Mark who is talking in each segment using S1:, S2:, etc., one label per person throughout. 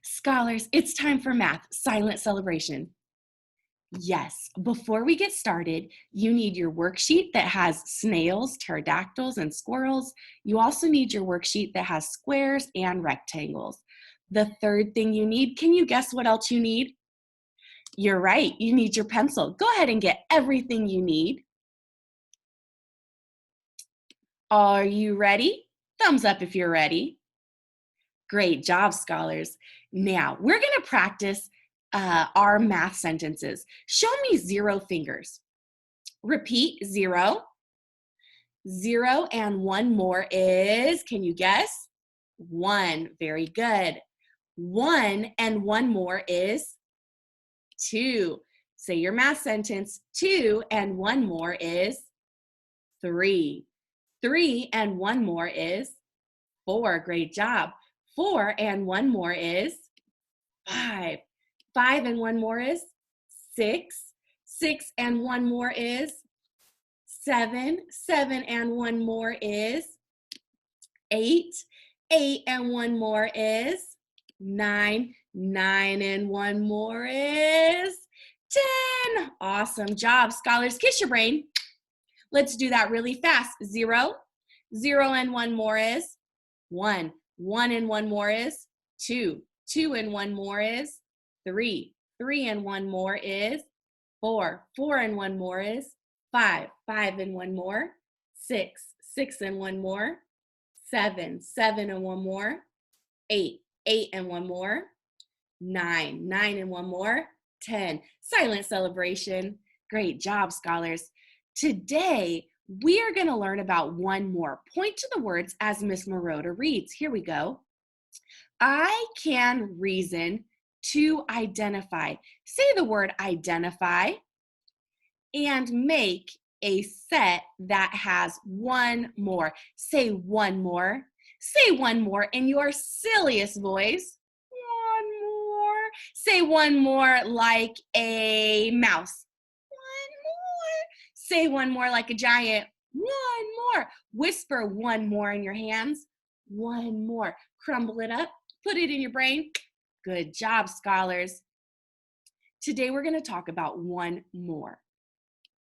S1: Scholars, it's time for math, silent celebration. Yes, before we get started, you need your worksheet that has snails, pterodactyls, and squirrels. You also need your worksheet that has squares and rectangles. The third thing you need, can you guess what else you need? You're right, you need your pencil. Go ahead and get everything you need. Are you ready? Thumbs up if you're ready. Great job, scholars. Now, we're going to practice our math sentences. Show me 0 fingers. Repeat 0. 0 and 1 more is, can you guess? 1. Very good. 1 and 1 more is 2. Say your math sentence. 2 and 1 more is 3. 3 and 1 more is 4. Great job. 4 and 1 more is 5. 5 and 1 more is 6. 6 and 1 more is 7. 7 and 1 more is 8. 8 and 1 more is 9. 9 and 1 more is 10. Awesome job, scholars. Kiss your brain. Let's do that really fast. 0. 0 and 1 more is 1. 1 and 1 more is 2. 2 and 1 more is 3. 3 and 1 more is 4. 4 and 1 more is 5. 5 and 1 more, 6. 6 and 1 more, 7. 7 and 1 more, 8. 8 and 1 more, 9. 9 and 1 more, 10. Silent celebration. Great job, scholars. Today, we are going to learn about one more. Point to the words as Miss Marotta reads. Here we go. I can reason to identify. Say the word identify and make a set that has one more. Say one more. Say one more in your silliest voice. One more. Say one more like a mouse. One more. Say one more like a giant. One more. Whisper one more in your hands. One more. Crumble it up. Put it in your brain. Good job, scholars. Today we're going to talk about one more.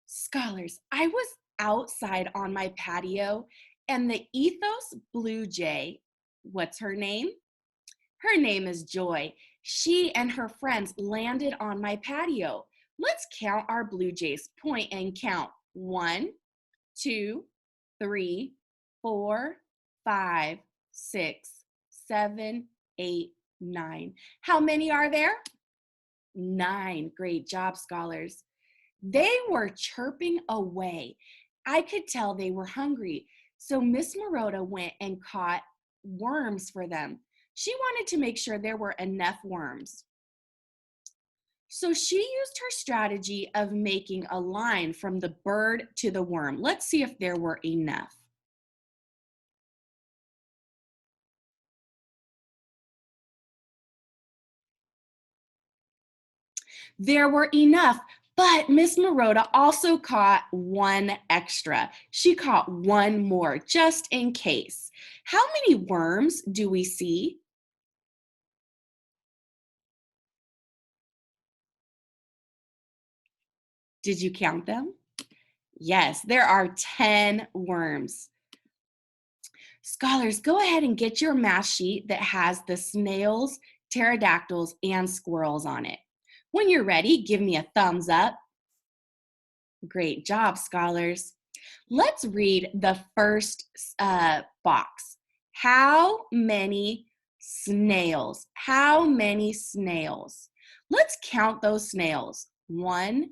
S1: Scholars, I was outside on my patio and the Ethos blue jay, what's her name? Her name is Joy. She and her friends landed on my patio. Let's count our blue jays. Point and count. 1, 2, 3, 4, 5, 6, 7, 8, 9. How many are there? 9. Great job, scholars. They were chirping away. I could tell they were hungry. So Miss Marotta went and caught worms for them. She wanted to make sure there were enough worms. So she used her strategy of making a line from the bird to the worm. Let's see if there were enough. There were enough, but Miss Marotta also caught one extra. She caught one more just in case. How many worms do we see? Did you count them? Yes, there are 10 worms. Scholars, go ahead and get your math sheet that has the snails, pterodactyls, and squirrels on it. When you're ready, give me a thumbs up. Great job, scholars. Let's read the first box. How many snails? How many snails? Let's count those snails. 1,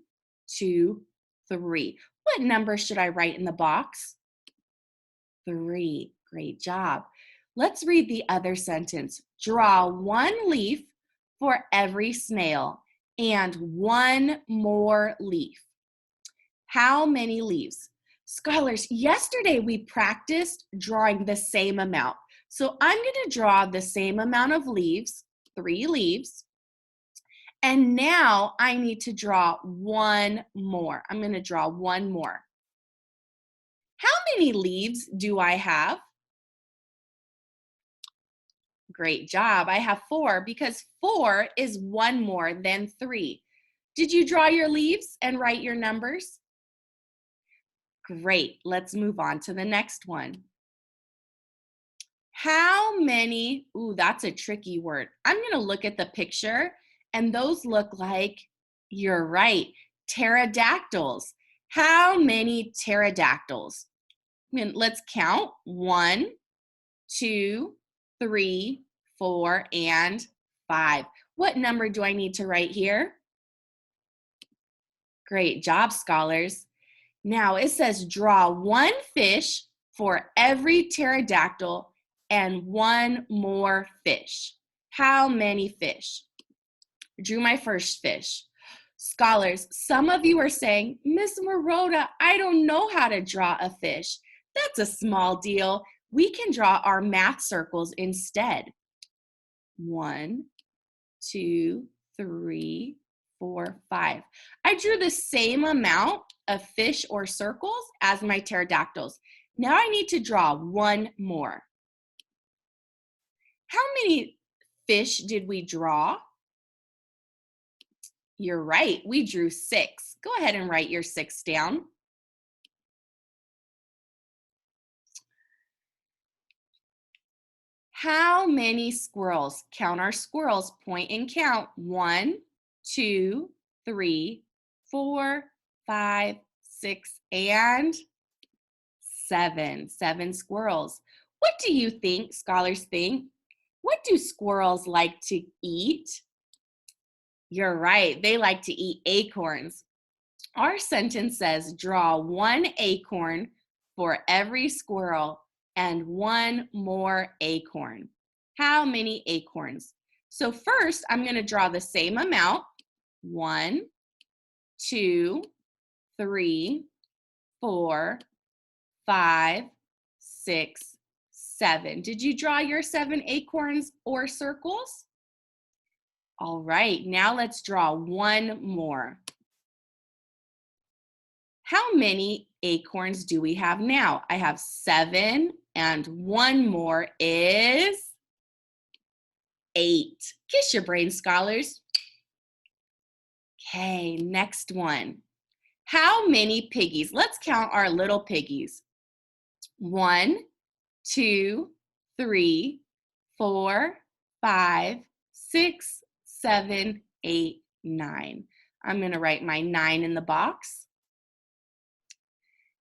S1: 2, 3. What number should I write in the box? 3. Great job. Let's read the other sentence. Draw one leaf for every snail and one more leaf. How many leaves? Scholars, yesterday we practiced drawing the same amount. So I'm going to draw the same amount of leaves, 3 leaves. And now I need to draw one more. I'm going to draw one more. How many leaves do I have? Great job. I have 4 because 4 is one more than 3. Did you draw your leaves and write your numbers? Great. Let's move on to the next one. How many, ooh, that's a tricky word. I'm going to look at the picture, and those look like, you're right, pterodactyls. How many pterodactyls? Let's count. 1, 2, 3, 4, and 5. What number do I need to write here? Great job, scholars. Now it says draw 1 fish for every pterodactyl and 1 more fish. How many fish? Drew my first fish. Scholars, some of you are saying, Miss Maroda, I don't know how to draw a fish. That's a small deal. We can draw our math circles instead. 1, 2, 3, 4, 5. I drew the same amount of fish or circles as my pterodactyls. Now I need to draw 1 more. How many fish did we draw? You're right, we drew 6. Go ahead and write your 6 down. How many squirrels? Count our squirrels. Point and count. 1, 2, 3, 4, 5, 6, and 7. 7 squirrels. What do you think, scholars think? What do squirrels like to eat? You're right, they like to eat acorns. Our sentence says, draw 1 acorn for every squirrel and 1 more acorn. How many acorns? So first, I'm going to draw the same amount. 1, 2, 3, 4, 5, 6, 7. Did you draw your 7 acorns or circles? All right, now let's draw 1 more. How many acorns do we have now? I have 7, and 1 more is 8. Kiss your brain, scholars. Okay, next one. How many piggies? Let's count our little piggies. 1, 2, 3, 4, 5, 6, 7, 8, 9. I'm going to write my 9 in the box.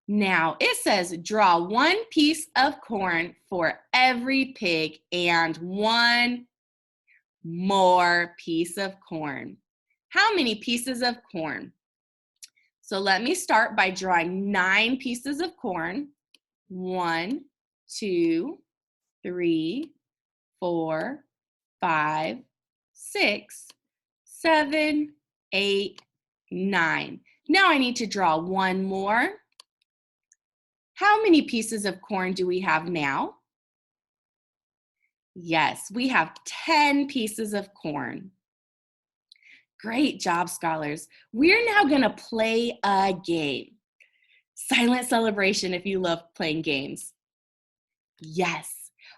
S1: Now it says draw 1 piece of corn for every pig and 1 more piece of corn. How many pieces of corn? So let me start by drawing 9 pieces of corn. 1, 2, 3, 4, 5, 6, 7, 8, 9. Now I need to draw 1 more. How many pieces of corn do we have now? Yes, we have 10 pieces of corn. Great job, scholars. We're now going to play a game. Silent celebration if you love playing games. Yes.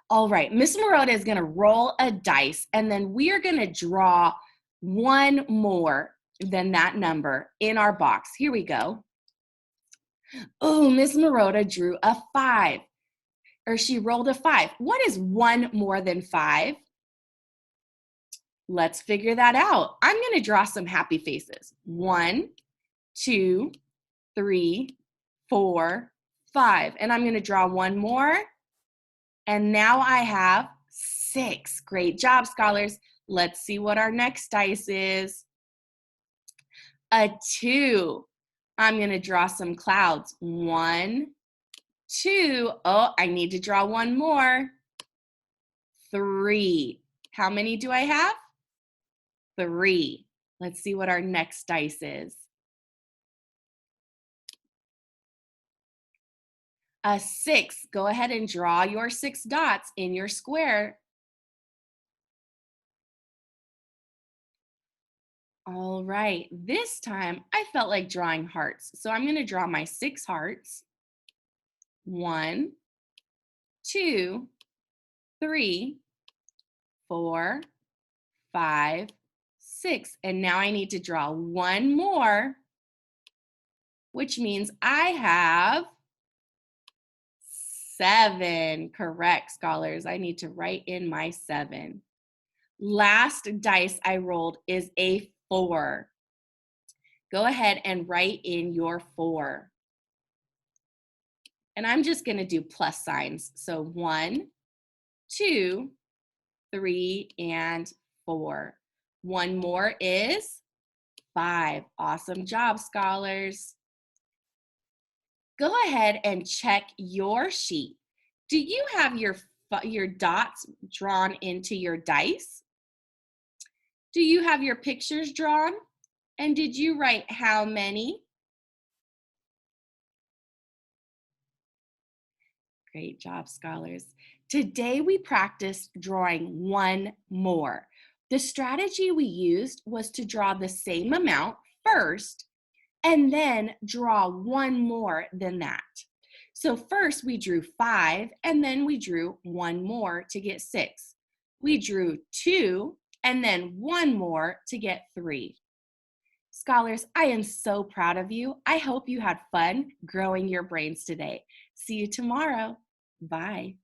S1: All right, Miss Maroda is going to roll a dice, and then we are going to draw 1 more than that number in our box. Here we go. Oh, Miss Maroda drew a 5, or she rolled a 5. What is 1 more than 5? Let's figure that out. I'm going to draw some happy faces. 1, 2, 3, 4, 5. And I'm going to draw 1 more. And now I have 6. Great job, scholars. Let's see what our next dice is. A 2. I'm going to draw some clouds. 1, 2. Oh, I need to draw 1 more. 3. How many do I have? 3. Let's see what our next dice is. A 6. Go ahead and draw your 6 dots in your square. All right, this time I felt like drawing hearts. So I'm going to draw my 6 hearts. 1, 2, 3, 4, 5, 6. And now I need to draw one more, which means I have 7. Correct, scholars. I need to write in my 7. Last dice I rolled is a 4. Go ahead and write in your 4. And I'm just going to do plus signs. So 1, 2, 3, and 4. One more is 5. Awesome job, scholars. Go ahead and check your sheet. Do you have your dots drawn into your dice? Do you have your pictures drawn? And did you write how many? Great job, scholars. Today we practiced drawing one more. The strategy we used was to draw the same amount first and then draw one more than that. So first we drew 5 and then we drew one more to get 6. We drew 2 and then one more to get 3. Scholars, I am so proud of you. I hope you had fun growing your brains today. See you tomorrow. Bye.